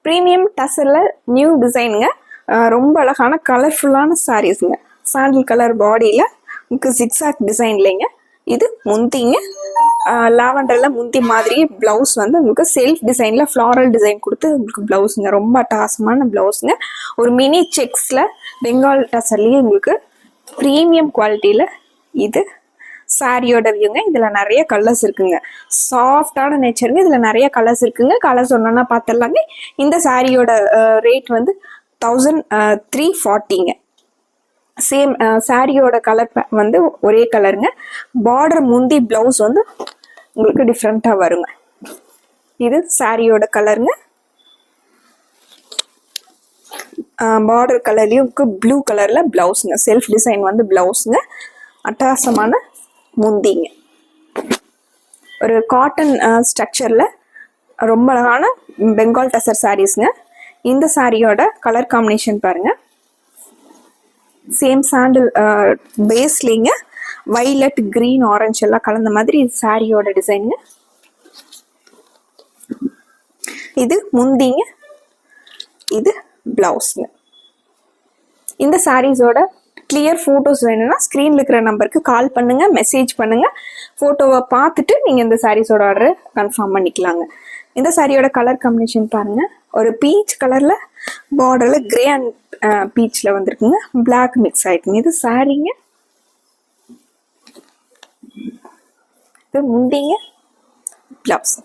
Premium டசரில் new டிசைனுங்க. ரொம்ப அழகான கலர்ஃபுல்லான சாரீஸுங்க. சாண்டில் கலர் பாடியில் உங்களுக்கு ஜிக்ஸாக் டிசைன்லைங்க. இது முந்திங்க. லாவெண்டரில் முந்தி மாதிரியே ப்ளவுஸ் வந்து உங்களுக்கு செல்ஃப் டிசைனில் ஃப்ளாரல் டிசைன் கொடுத்து உங்களுக்கு ப்ளவுஸுங்க. ரொம்ப அட்டகாசமான ப்ளவுஸுங்க. ஒரு மினி செக்ஸில் பெங்கால் டசர்லேயே உங்களுக்கு ப்ரீமியம் குவாலிட்டியில் இது சாரியோட வியூங்க. இதில் நிறைய கலர்ஸ் இருக்குங்க. சாஃப்டான நேச்சருங்க. இதில் நிறைய கலர்ஸ் இருக்குங்க. கலர்ஸ் ஒன்றா பார்த்துடலாங்க. இந்த சாரியோட ரேட் வந்து 1340ங்க. சேம் சாரியோட கலர் வந்து ஒரே கலருங்க. பார்டர் முந்தி ப்ளவுஸ் வந்து உங்களுக்கு டிஃப்ரெண்ட்டாக வருங்க. இது சாரியோட கலருங்க. பார்டர் கலர்லேயும் ப்ளூ கலரில் ப்ளவுஸுங்க. செல்ஃப் டிசைன் வந்து ப்ளவுஸுங்க. அட்டகாசமான முந்திங்க. ஒரு காட்டன் ஸ்ட்ரக்சரில் ரொம்ப அழகான பெங்கால் டசர் சாரீஸுங்க. இந்த சாரியோட கலர் காம்பினேஷன் பாருங்கள். சேம் சாண்டில் பேஸ்லிங்க. வைலட், கிரீன், ஆரஞ்சு எல்லாம் கலந்த மாதிரி இது சாரியோட டிசைனுங்க. இது முந்திங்க. இது பிளவுஸ்ங்க. இந்த சாரீஸோட கிளியர் ஃபோட்டோஸ் வேணும்னா ஸ்க்ரீனில் இருக்கிற நம்பருக்கு கால் பண்ணுங்க, மெசேஜ் பண்ணுங்க. ஃபோட்டோவை பார்த்துட்டு நீங்கள் இந்த சாரீஸோட ஆர்டரை கன்ஃபார்ம் பண்ணிக்கலாங்க. இந்த சாரியோட கலர் காம்பினேஷன் பாருங்க. ஒரு பீச் கலர்ல பார்டர்ல கிரே அண்ட் பீச்ல வந்திருக்குங்க. பிளாக் மிக்ஸ் ஆயிடுங்க. இது சாரிங்க. இது முந்திங்க, பிளவுஸ்.